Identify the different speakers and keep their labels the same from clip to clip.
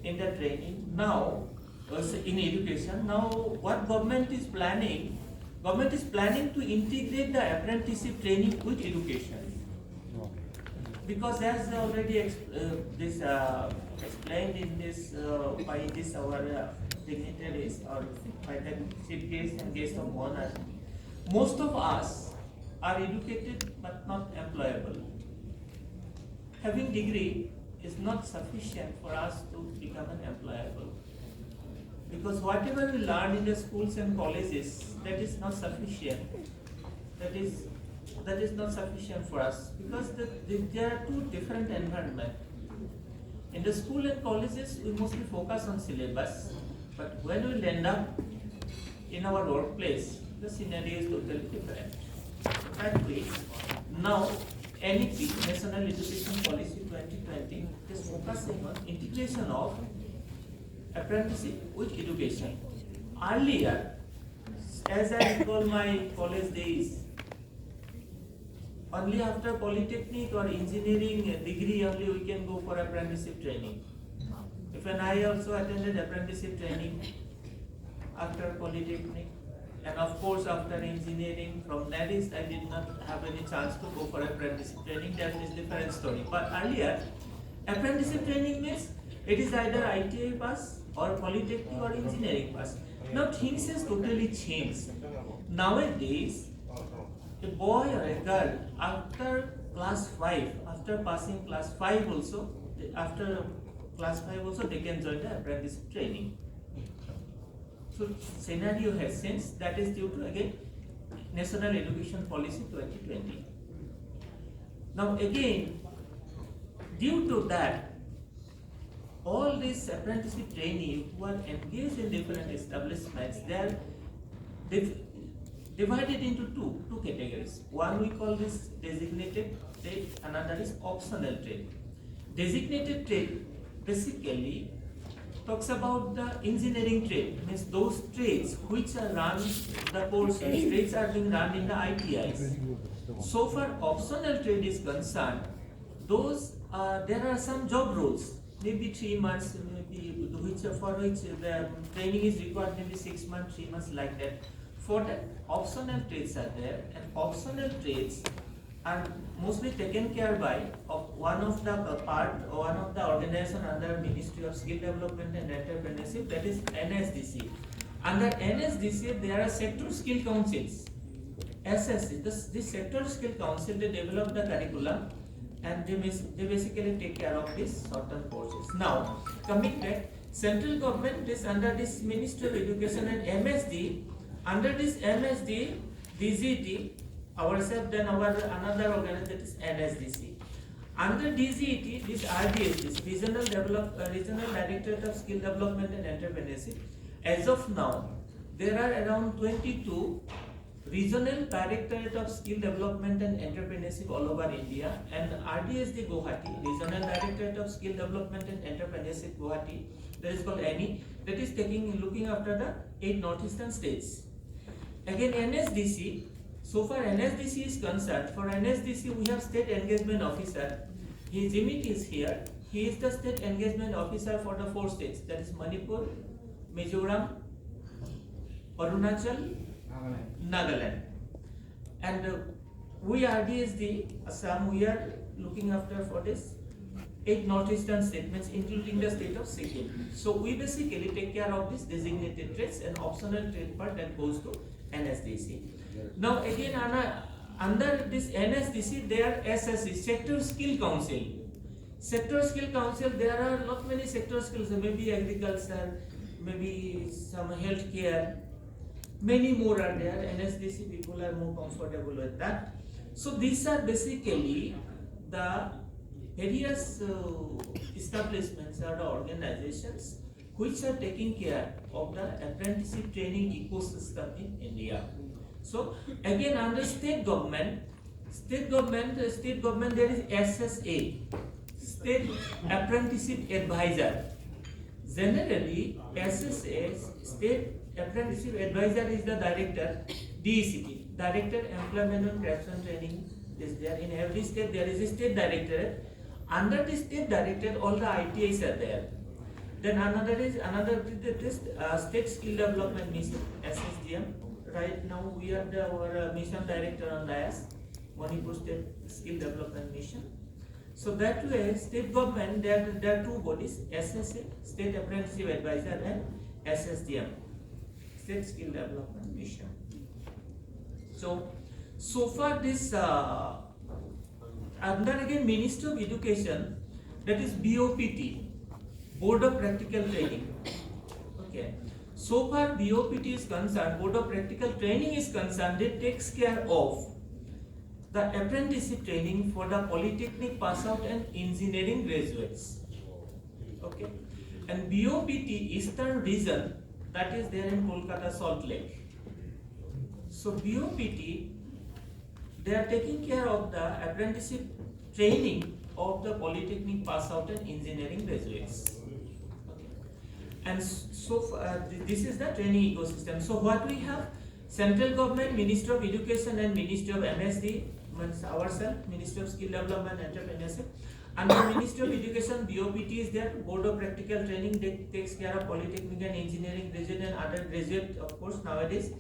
Speaker 1: in the training. Now, in education, now what government is planning to integrate the apprenticeship training with education. Because as already explained in this by this our dignitaries or by the chief guest and guest of honor, most of us are educated but not employable. Having degree is not sufficient for us to become an employable. Because whatever we learn in the schools and colleges, that is not sufficient. That is not sufficient for us, because there are two different environments. In the school and colleges, we mostly focus on syllabus, but when we end up in our workplace, the scenario is totally different. That way, now NEP, National Education Policy 2020, is focusing on integration of apprenticeship with education. Earlier, as I recall my college days, only after polytechnic or engineering degree only we can go for apprenticeship training. Even I also attended apprenticeship training after polytechnic, and of course after engineering. From NAPS I did not have any chance to go for apprenticeship training. That is different story. But earlier, apprenticeship training means it is either ITI pass or polytechnic or engineering pass. Now things has totally changed. Nowadays, a boy or a girl after class 5, after passing class 5 also, after class 5 also they can join the apprenticeship training. So scenario has changed. That is due to again National Education Policy 2020. Now again, due to that, all these apprenticeship trainees who are engaged in different establishments, they are divided into two categories. One we call this designated trade, another is optional trade. Designated trade basically talks about the engineering trade, means those trades which are run, the courses, trades are being run in the ITIs. So far optional trade is concerned, those there are some job roles, maybe 3 months, maybe for which the training is required, maybe 6 months, 3 months, like that. For that, optional trades are there, and optional trades are mostly taken care by one of the organization under Ministry of Skill Development and Entrepreneurship, that is NSDC. Under NSDC, there are sector skill councils. SSC, this sector skill council, they develop the curriculum and they basically take care of these certain courses. Now, coming back, central government is under this Ministry of Education and MSD. Under this MSD, DGT, ourselves, then our another organization, that is NSDC. Under DGT, this RDS, this Regional Directorate of Skill Development and Entrepreneurship, as of now, there are around 22 Regional Directorate of Skill Development and Entrepreneurship all over India, and RDSD Guwahati, Regional Directorate of Skill Development and Entrepreneurship Guwahati, that is called ANI, that is looking after the 8 northeastern states. Again, NSDC, so far NSDC is concerned, for NSDC we have State Engagement Officer. His Jimmy is here. He is the State Engagement Officer for the 4 states, that is Manipur, Mizoram, Arunachal, Nagaland. And we RDSD Assam, we are looking after for this 8 northeastern states, including the state of Sikkim. So we basically take care of this designated trades and optional trade part that goes to NSDC. Now again, under this NSDC, there are SSC, Sector Skill Council. Sector Skill Council, there are not many sector skills, maybe agriculture, maybe some healthcare, many more are there. NSDC people are more comfortable with that. So these are basically the various establishments or the organizations which are taking care of the apprenticeship training ecosystem in India. So again, under state government there is SSA, State Apprenticeship Advisor. Generally, SSA, State Apprenticeship Advisor, is the director. DECT, Director Employment and Craftsman Training, is there. In every state there is a state directorate. Under the state directorate, all the ITIs are there. Then another is State Skill Development Mission (SSDM). Right now we are our mission director on DIAS, Manipur State Skill Development Mission. So that way, state government there are two bodies: SSA, State Apprenticeship Advisor, and SSDM, State Skill Development Mission. So far this under again Ministry of Education, that is BOPT, Board of Practical Training. Okay. So far BOPT is concerned, Board of Practical Training is concerned, it takes care of the apprenticeship training for the polytechnic pass out and engineering graduates. Okay. And BOPT Eastern Region, that is there in Kolkata, Salt Lake. So BOPT, they are taking care of the apprenticeship training of the polytechnic pass out and engineering graduates. Okay. And so this is the training ecosystem. So what we have: central government, Ministry of Education and Ministry of MSD, means ourselves, Ministry of Skill Development and Entrepreneurship. Under Ministry of Education, BOPT is there, Board of Practical Training, that takes care of polytechnic and engineering graduate and other graduate, of course, nowadays.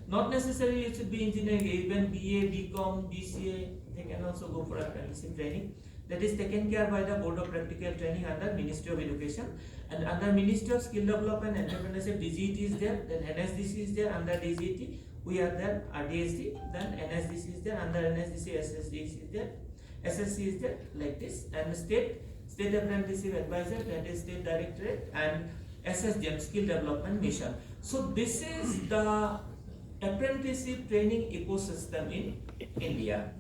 Speaker 1: Not necessarily it should be engineering, even BA, BCom, BCA, they can also go for apprenticeship training. That is taken care by the Board of Practical Training under Ministry of Education. And under Ministry of Skill Development and Entrepreneurship, DGET is there, then NSDC is there. Under DGET, we are there, RDSD, then NSDC is there, under NSDC, SSDC is there, SSC is there, like this. And State Apprenticeship Advisor, that is State Directorate, and SSDM, Skill Development Mission. So this is the apprenticeship training ecosystem in India.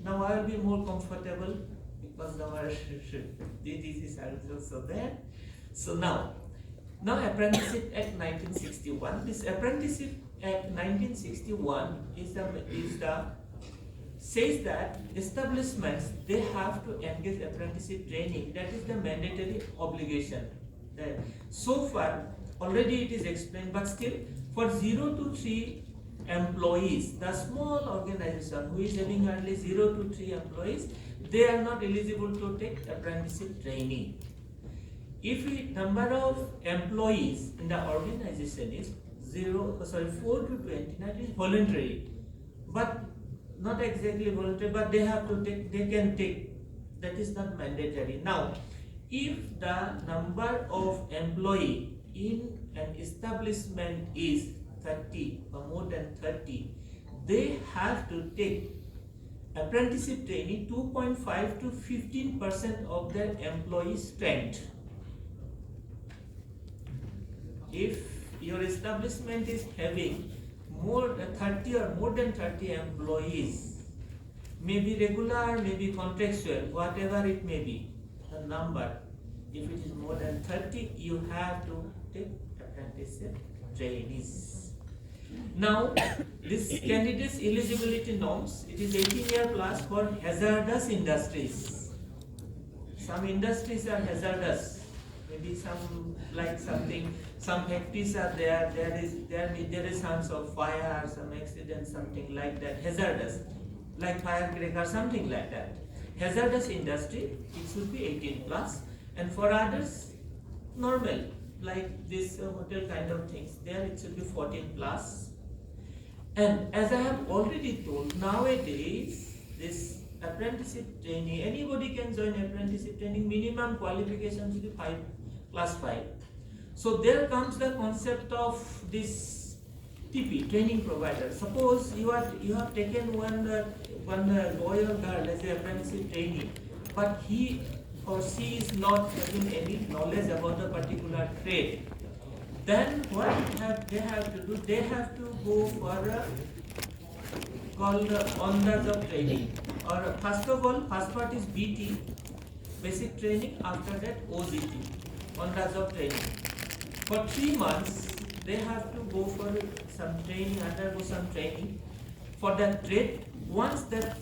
Speaker 1: Now I will be more comfortable because our DTCs are also there. So now Apprenticeship Act 1961. This Apprenticeship Act 1961 says that establishments, they have to engage apprenticeship training. That is the mandatory obligation. So far already it is explained, but still for 0 to 3 employees, the small organization who is having only 0 to 3 employees, they are not eligible to take apprenticeship training. If the number of employees in the organization is 4 to 20, that is voluntary, but not exactly voluntary, but they have to take, they can take, that is not mandatory. Now, if the number of employee in an establishment is 30 or more than 30, they have to take apprenticeship training 2.5 to 15% of their employee strength. If your establishment is having more than 30 or more than 30 employees, maybe regular, maybe contractual, whatever it may be, the number, if it is more than 30, you have to take apprenticeship trainees. Now, this candidates eligibility norms, it is 18 year plus for hazardous industries. Some industries are hazardous, maybe some factories are there, there is chance of fire, some accident, something like that, hazardous, like firecracker, something like that. Hazardous industry, it should be 18 plus, and for others, normal, like this hotel kind of things, there it should be 14 plus. And as I have already told, nowadays, this apprenticeship training, anybody can join apprenticeship training, minimum qualification should be 5 plus 5. So there comes the concept of this TP, training provider. Suppose you have taken one boy or girl as an apprenticeship trainee, but he or she is not having any knowledge about the particular trade. Then what they have to do? They have to go for a called on-the-job training. Or first of all, first part is BT, basic training. After that, OGT, on-the-job training. For 3 months, they have to go for some training, undergo some training for that trade. Once that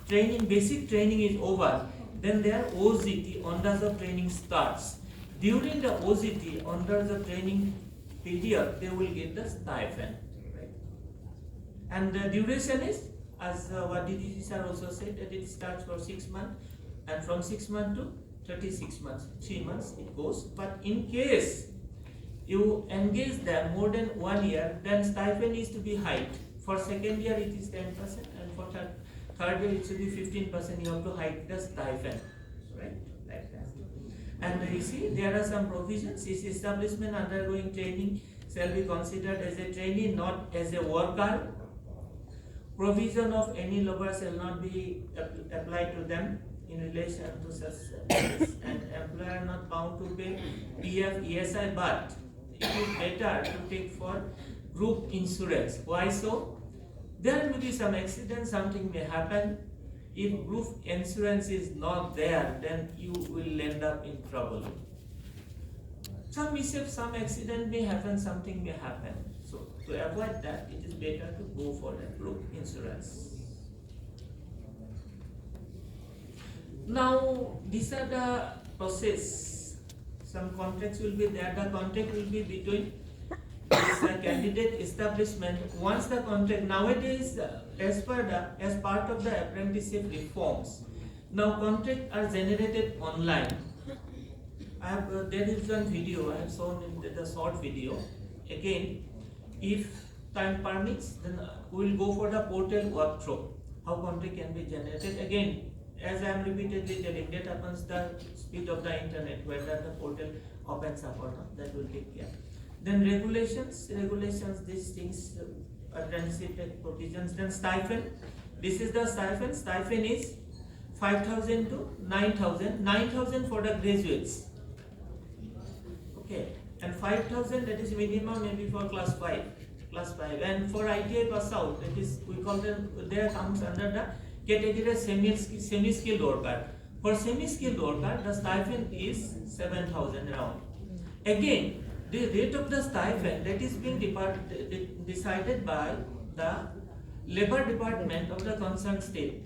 Speaker 1: training, basic training is over, then their OGT, on-the-job training starts. During the OGT, on-the-job training period, they will get the stipend. Right? And the duration is as what DDG sir also said, that it starts for 6 months, and from 6 months to 36 months, 3 months it goes. But in case you engage them more than 1 year, then stipend is to be hiked. For second year it is 10%, and for third year it should be 15%. You have to hike the stipend, right? Like that. And you see, there are some provisions. This establishment undergoing training shall be considered as a trainee, not as a worker. Provision of any labor shall not be applied to them in relation to such services, and employer not bound to pay PF, ESI, but it is better to take for group insurance. Why so? There may be some accident, something may happen. If group insurance is not there, then you will end up in trouble. Some mishap, some accident may happen, something may happen. So to avoid that, it is better to go for a group insurance. Now, these are the process. Some contracts will be there. The contract will be between this candidate establishment. Once the contract, nowadays, as part of the apprenticeship reforms, now contracts are generated online. There is one video I have shown in the short video. Again, if time permits, then we will go for the portal walkthrough. How contract can be generated. Again, as I am repeatedly telling, that happens the speed of the internet, whether the portal opens up or not, that will take care. Then regulations, these things, apprenticeship provisions. Then stipend. This is the stipend. Stipend is 5,000 to 9,000. 9,000 for the graduates. Okay, and 5,000, that is minimum maybe for class 5. And for ITI pass out, that is, we call them, there comes under the category semi-skilled worker. For semi-skilled worker, the stipend is 7,000 around. Again, the rate of the stipend, that is being decided by the labor department of the concerned state.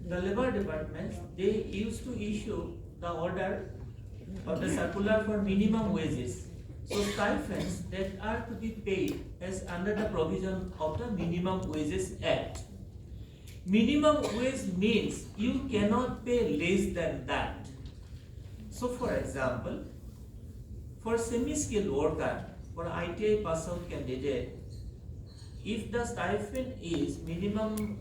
Speaker 1: The labor department, they used to issue the order of the circular for minimum wages. So stipends that are to be paid as under the provision of the Minimum Wages Act. Minimum wage means you cannot pay less than that. So for example, for semi-skilled worker, for ITI pass out candidate, if the stipend is minimum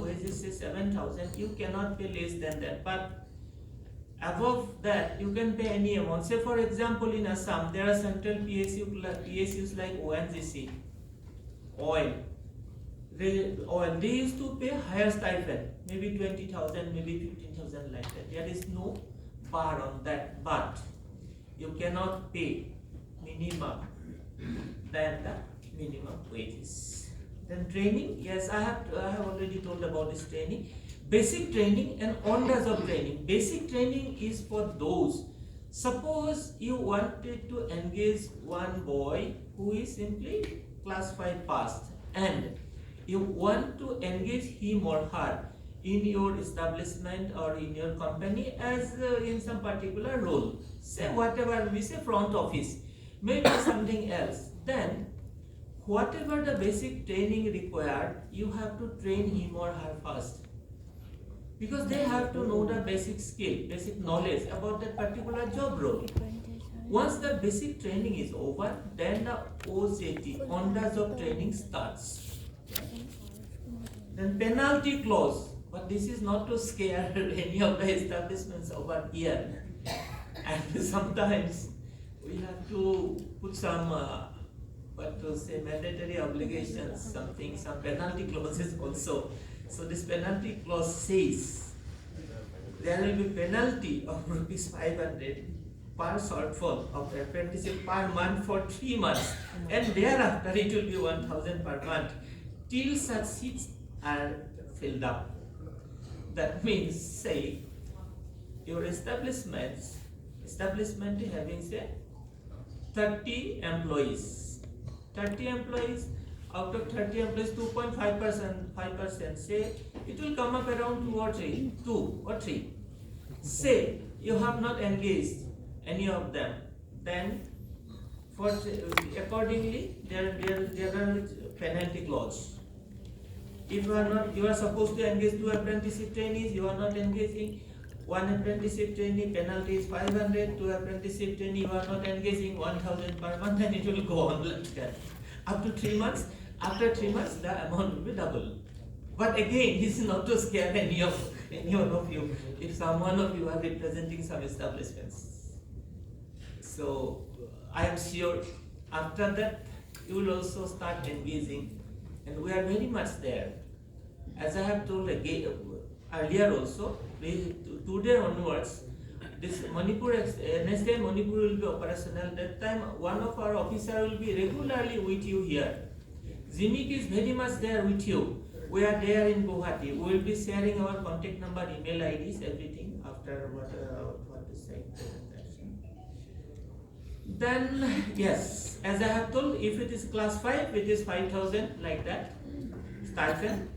Speaker 1: wages is 7,000, you cannot pay less than that. But above that, you can pay any amount. Say for example, in Assam, there are central PSUs like ONGC, oil. They used to pay higher stipend, maybe 20,000, maybe 15,000 like that. There is no bar on that, but you cannot pay minimum than the minimum wages. Then training, yes, I have already told about this training. Basic training and on-the-job training. Basic training is for those. Suppose you wanted to engage one boy who is simply class 5 passed, and you want to engage him or her in your establishment or in your company as in some particular role. Say whatever we say, front office, maybe something else. Then whatever the basic training required, you have to train him or her first. Because they have to know the basic skill, basic knowledge about that particular job role. Once the basic training is over, then the OJT, on the job training, starts. Then penalty clause, but this is not to scare any of the establishments over here. And sometimes we have to put some, mandatory obligations, some penalty clauses also. So this penalty clause says there will be penalty of rupees 500 per shortfall of apprenticeship per month for 3 months, and thereafter it will be 1,000 per month till such seats are filled up. That means, say your establishment having say 30 employees. Out of 30 employees, 2.5%, say it will come up around 2 or 3. Say you have not engaged any of them, then accordingly there are penalty clause. If you are not, you are supposed to engage 2 apprenticeship trainees, you are not engaging 1 apprenticeship trainee, penalty is 500, 2 apprenticeship trainee, you are not engaging 1000 per month, and it will go on like that. Up to 3 months, after 3 months, the amount will be double. But again, this is not to scare any one of you, if some one of you are representing some establishments. So, I am sure after that, you will also start engaging, and we are very much there. As I have told again, earlier also, today onwards, this Manipur, next time Manipur will be operational. That time, one of our officer will be regularly with you here. Zimik is very much there with you. We are there in Guwahati. We will be sharing our contact number, email IDs, everything after what to say. Then, yes, as I have told, if it is class 5, it is 5,000 like that, stipend.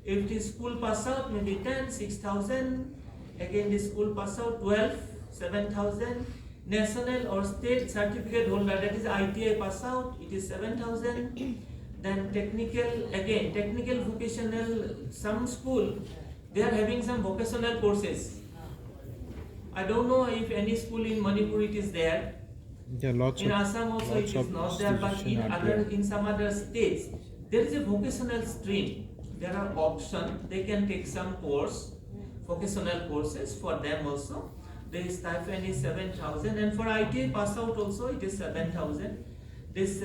Speaker 1: If it is school pass out, maybe 10, 6,000. Again, the school pass out, 12, 7,000. National or state certificate holder, that is ITI pass out, it is 7,000. Then technical vocational, some school, they are having some vocational courses. I don't know if any school in Manipur it is there.
Speaker 2: Yeah,
Speaker 1: in Assam also it is not there, but in some other states there is a vocational stream. There are options. They can take some course, vocational courses for them also. The stipend is 7,000, and for ITA pass out also it is 7,000. This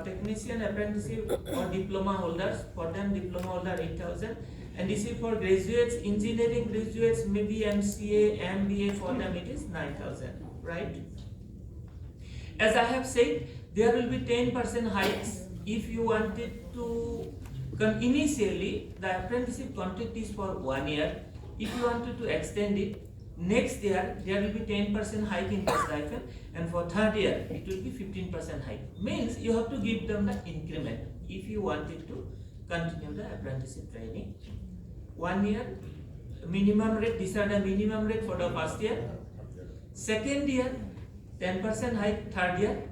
Speaker 1: technician apprenticeship or diploma holders, for them diploma holder 8,000, and this is for graduates, engineering graduates, maybe MCA, MBA, for them it is 9,000, right? As I have said, there will be 10% hikes if you wanted to. Initially, the apprenticeship contract is for 1 year. If you wanted to extend it, next year there will be 10% hike in the stipend, and for third year it will be 15% hike. Means you have to give them the increment if you wanted to continue the apprenticeship training. 1 year minimum rate. These are the minimum rate for the first year. Second year 10% hike. Third year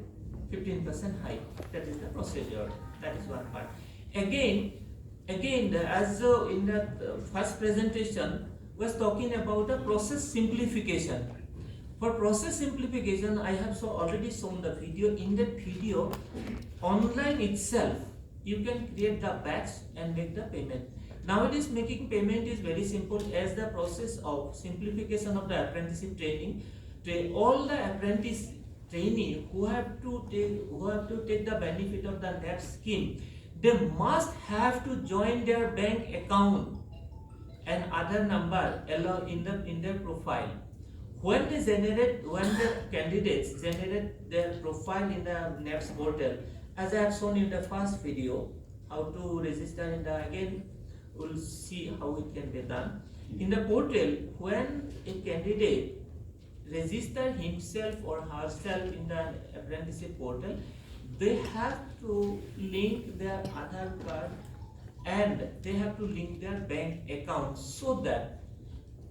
Speaker 1: 15% hike. That is the procedure. That is one part. Again, as in the first presentation was talking about the process simplification. For process simplification, I have already shown the video. In that video, online itself, you can create the batch and make the payment. Nowadays, making payment is very simple, as the process of simplification of the apprenticeship training. All the apprentice trainee who have to take the benefit of the NAPS scheme, they must have to join their bank account and other number in their profile. When the candidates generate their profile in the NAPS portal, as I have shown in the first video, how to register in the, again we'll see how it can be done. In the portal, when a candidate register himself or herself in the apprenticeship portal, they have to link their Aadhaar card and they have to link their bank account, so that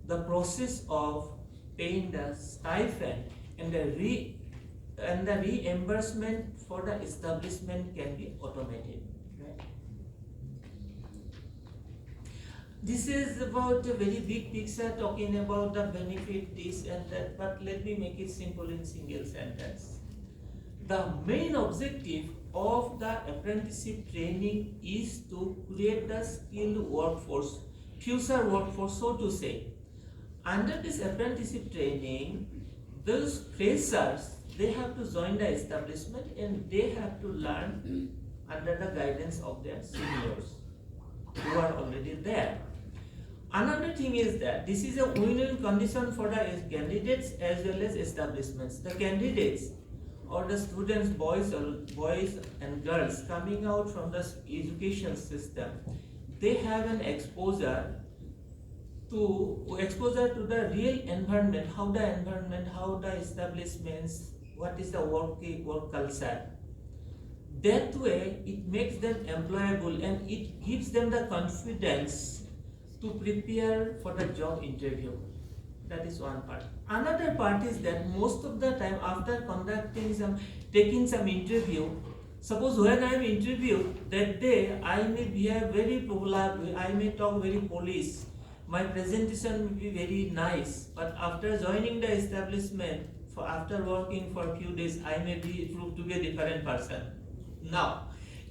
Speaker 1: the process of paying the stipend and the reimbursement for the establishment can be automated. Right? This is about a very big picture, talking about the benefit, this and that, but let me make it simple in single sentence. The main objective of the apprenticeship training is to create the skilled workforce, future workforce, so to say. Under this apprenticeship training, those freshers, they have to join the establishment and they have to learn under the guidance of their seniors who are already there. Another thing is that this is a win-win condition for the candidates as well as establishments. The candidates or the students, boys and girls coming out from the education system, they have an exposure to the real environment, how the establishments, what is the work culture. That way, it makes them employable and it gives them the confidence to prepare for the job interview. That is one part. Another part is that most of the time, after taking some interview, Suppose when I am interviewed that day, I may be a very popular, I may talk very polish, my presentation may be very nice, but after joining the establishment, after working for a few days, I may be proved to be a different person. Now,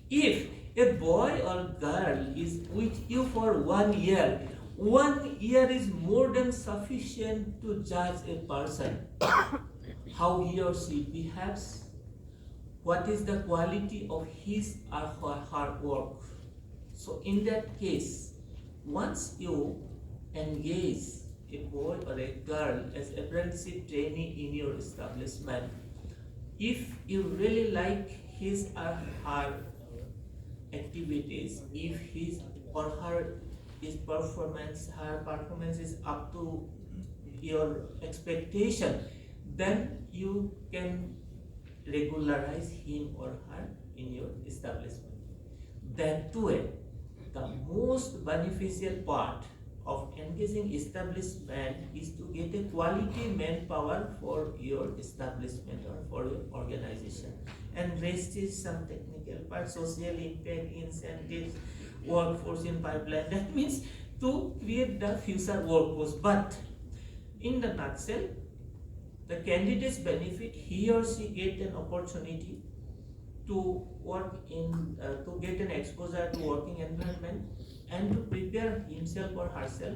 Speaker 1: if a boy or girl is with you for 1 year, 1 year is more than sufficient to judge a person, how he or she behaves, what is the quality of his or her work. So in that case, once you engage a boy or a girl as apprenticeship trainee in your establishment, if you really like his or her activities, if his or her her performance is up to your expectation, then you can regularize him or her in your establishment. That way, the most beneficial part of engaging establishment is to get a quality manpower for your establishment or for your organization. And rest is some technical part, social impact, incentives, workforce in pipeline. That means to create the future workforce. But in the nutshell, the candidates benefit, he or she get an opportunity to work in, to get an exposure to working environment and to prepare himself or herself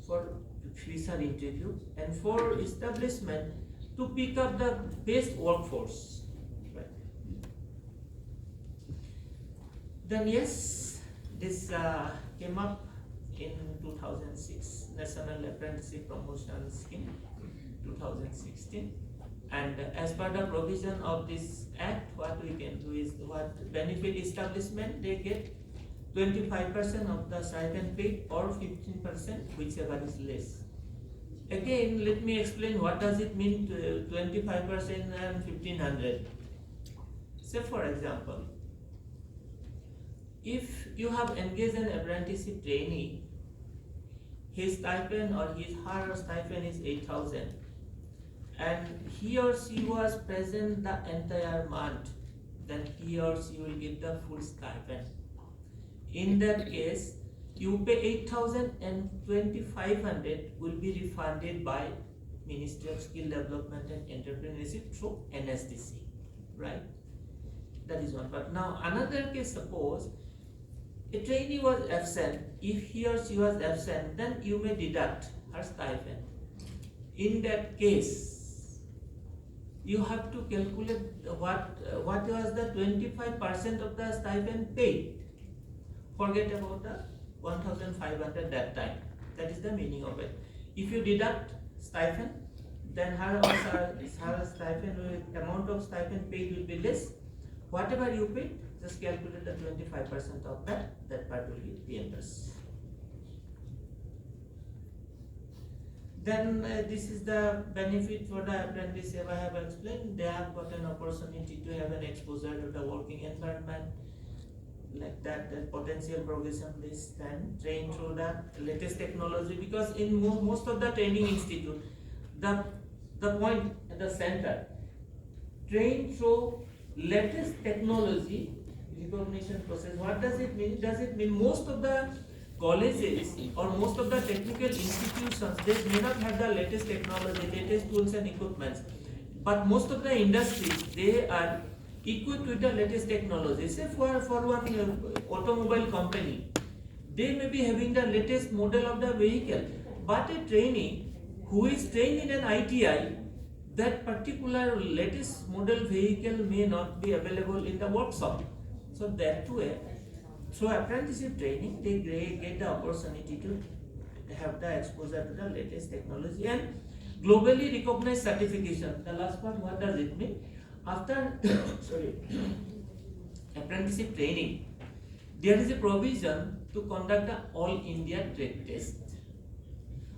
Speaker 1: for future interview and for establishment to pick up the best workforce. Right. Then yes, this came up in 2006, National Apprenticeship Promotion Scheme, 2016. And as per the provision of this act, what we can do is, what benefit establishment, they get 25% of the stipend paid or 15%, whichever is less. Again, let me explain what does it mean to 25% and 1500. Say for example, if you have engaged an apprenticeship trainee, his stipend or his her stipend is 8,000. And he or she was present the entire month, then he or she will get the full stipend. In that case, you pay 8,000 and 2,500 will be refunded by Ministry of Skill Development and Entrepreneurship through NSDC, right? That is one. But now another case, suppose a trainee was absent. If he or she was absent, then you may deduct her stipend. In that case, you have to calculate what was the 25% of the stipend paid. Forget about the 1,500 that time. That is the meaning of it. If you deduct stipend, then her stipend, amount of stipend paid will be less. Whatever you paid, just calculate the 25% of that part will be reimbursed. Then this is the benefit for the apprenticeship I have explained. They have got an opportunity to have an exposure to the working environment, like that, the potential progression list, and train through the latest technology, because in most of the training institute, the point at the center, train through latest technology recognition process. What does it mean? Does it mean most of the colleges or most of the technical institutions, they may not have the latest technology, latest tools and equipments, but most of the industries, they are equipped with the latest technology. Say for one automobile company, they may be having the latest model of the vehicle, but a trainee who is trained in an ITI, that particular latest model vehicle may not be available in the workshop. So that way, through apprenticeship training, they get the opportunity to have the exposure to the latest technology and globally recognized certification. The last part, what does it mean? After apprenticeship training, there is a provision to conduct the All India trade test.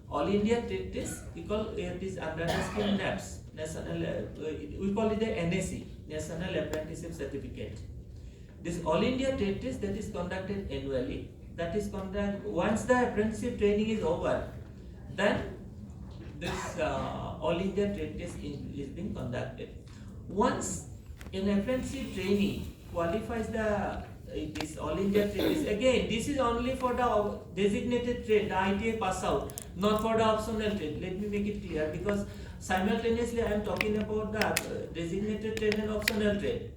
Speaker 1: All India trade test, we call it is under the scheme NAPS, national. We call it the NAC, National Apprenticeship Certificate. This All India trade test that is conducted annually. That is conducted once the apprenticeship training is over. Then this All India trade test is being conducted. Once an apprenticeship trainee qualifies the this all India trade is, again, this is only for the designated trade, the ITA pass out, not for the optional trade. Let me make it clear, because simultaneously I am talking about the designated trade and optional trade.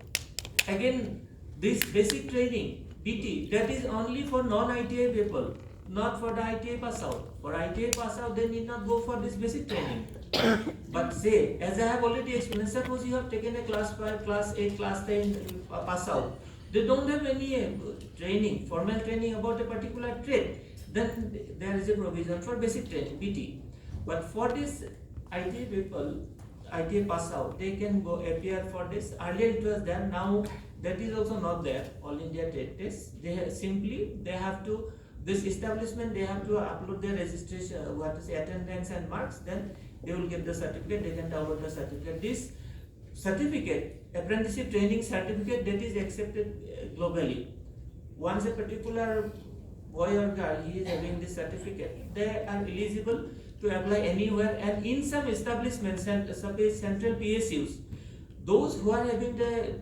Speaker 1: Again, this basic training BT, that is only for non-ITA people, not for the ITA pass out. For ITA pass out, they need not go for this basic training. But say, as I have already explained, suppose you have taken a class 5, class 8, class 10 pass out, they don't have any training, formal training about a particular trade, then there is a provision for basic training BT. But for this ITA people, ITA pass out, they can go appear for this. Earlier it was there, now that is also not there. All India trade test, they have to, this establishment, they have to upload their registration, attendance and marks, then they will get the certificate, they can download the certificate. This certificate, apprenticeship training certificate, that is accepted globally. Once a particular boy or girl, he is having this certificate, they are eligible to apply anywhere, and in some establishments, suppose central PSUs, those who are having the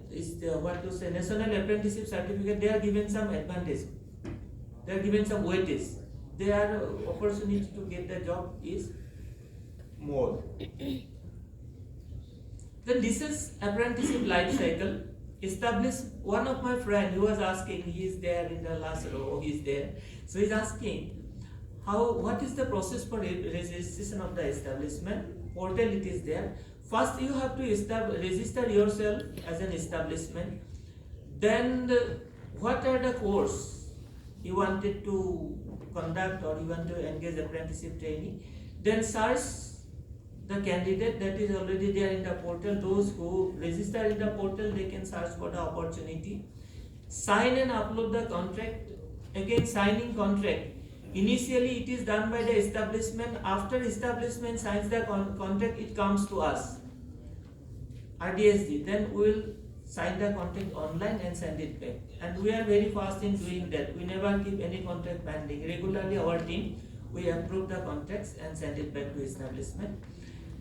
Speaker 1: national apprenticeship certificate, they are given some advantage, they are given some weightage, their opportunity to get the job is more. Then this is apprenticeship life cycle. Established, one of my friend who was asking, he is there in the last row, he is there. So he is asking, what is the process for registration of the establishment? Portal, it is there. First you have to register yourself as an establishment. Then what are the course you wanted to conduct or you want to engage apprenticeship training? Then search the candidate that is already there in the portal. Those who register in the portal, they can search for the opportunity. Sign and upload the contract. Again, signing contract. Initially it is done by the establishment. After establishment signs the contract, it comes to us, RDSD. Then we will sign the contract online and send it back. And we are very fast in doing that. We never keep any contract pending. Regularly our team, we approve the contracts and send it back to establishment.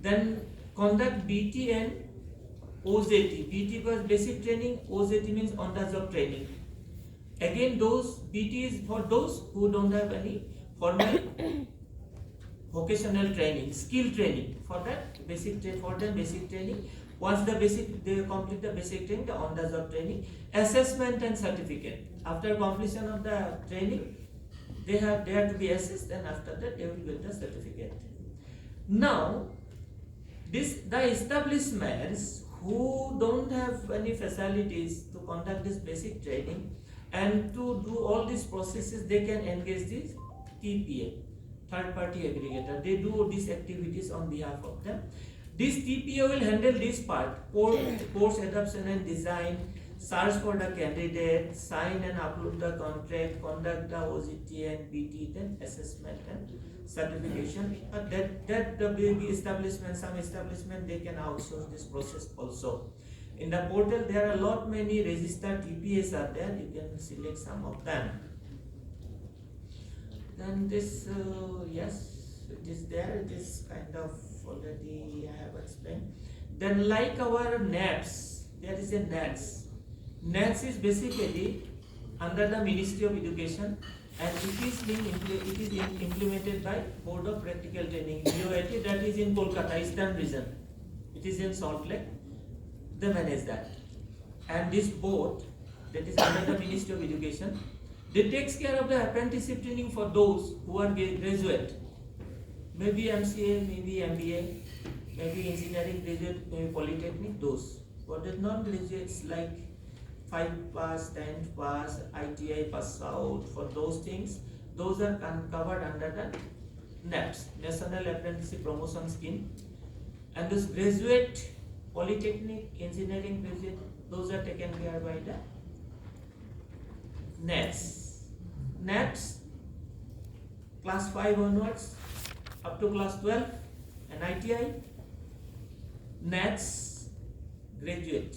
Speaker 1: Then conduct BT and OJT. BT was basic training, OJT means on the job training. Again, those BT is for those who don't have any formal vocational training, skill training. For that, basic training. Once they complete the basic training, the on the job training, assessment and certificate. After completion of the training, they have to be assessed, and after that they will get the certificate. Now, the establishments who don't have any facilities to conduct this basic training and to do all these processes, they can engage this TPA, third party aggregator. They do these activities on behalf of them. This TPA will handle this part, course adoption and design, search for the candidate, sign and upload the contract, conduct the OJT and BT, then assessment and certification. That the big establishment, some establishment, they can outsource this process also. In the portal, there are a lot many registered TPAs are there. You can select some of them. Then this, yes, it is there. It is kind of already I have explained. Then like our NAPS, there is a NAPS. NAPS is basically under the Ministry of Education, and it is implemented by Board of Practical Training, BOIT, that is in Kolkata, Eastern region. It is in Salt Lake. They manage that. And this board that is under the Ministry of Education, they takes care of the apprenticeship training for those who are graduate. Maybe MCA, maybe MBA, maybe engineering graduate, maybe polytechnic, those. For the non-graduates like 5 pass, 10 pass, ITI pass out, for those things, those are covered under the NAPS, National Apprenticeship Promotion Scheme. And this graduate, polytechnic, engineering graduate, those are taken care by the NAPS. NAPS, class 5 onwards, up to class 12, and ITI, NAPS, graduate.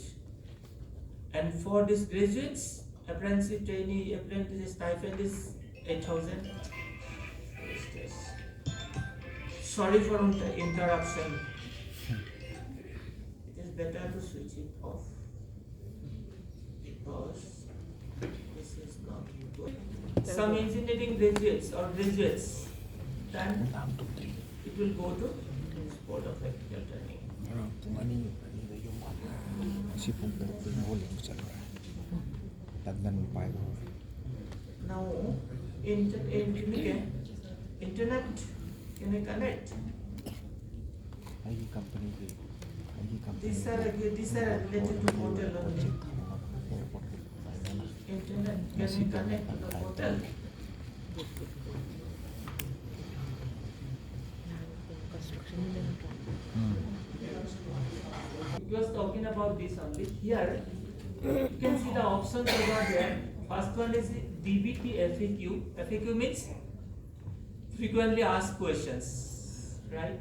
Speaker 1: And for these graduates, apprenticeship trainee, apprentice stipend is 8,000. Sorry for interruption. It is better to switch it off. because this is not good. Some engineering graduates or graduates, then it will go to Board of Practical Training. Now, internet can I connect? These are related to portal only. Internet can I connect to the portal? It was talking about this only. Here, you can see the options over there. First one is DBT FAQ. FAQ means frequently asked questions, right?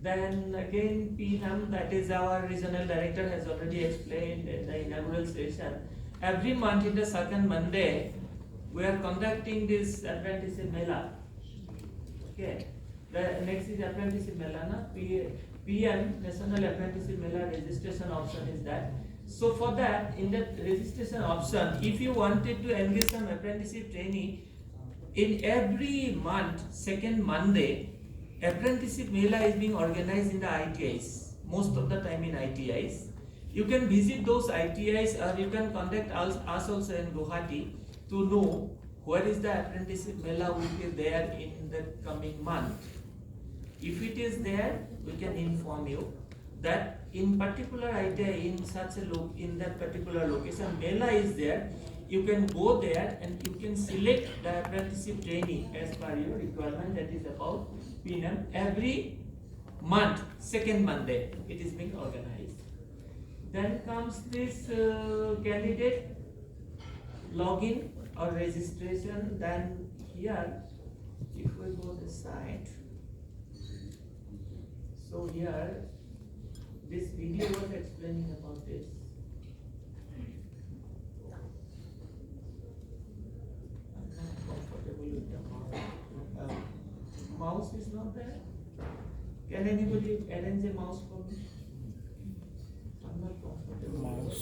Speaker 1: Then again PNAM, that is our regional director has already explained in the inaugural session. Every month in the second Monday, we are conducting this Apprenticeship Mela. Okay. The next is Apprenticeship Mela, na? PM, National Apprenticeship Mela registration option is that. So for that, in that registration option, if you wanted to engage some apprenticeship trainee, in every month, second Monday, Apprenticeship Mela is being organized in the ITIs, most of the time in ITIs. You can visit those ITIs or you can contact us also in Guwahati to know where is the Apprenticeship Mela will be there in the coming month. If it is there, we can inform you that in particular ITI in such a in that particular location Mela is there. You can go there and you can select the apprenticeship trainee as per your requirement, that is about PNM. Every month, second Monday, it is being organized. Then comes this candidate login or registration. Then here, if we go to the site, so here, this video was explaining about this. With the mouse is not there. Can anybody arrange a mouse for me? I'm not comfortable. Mouse.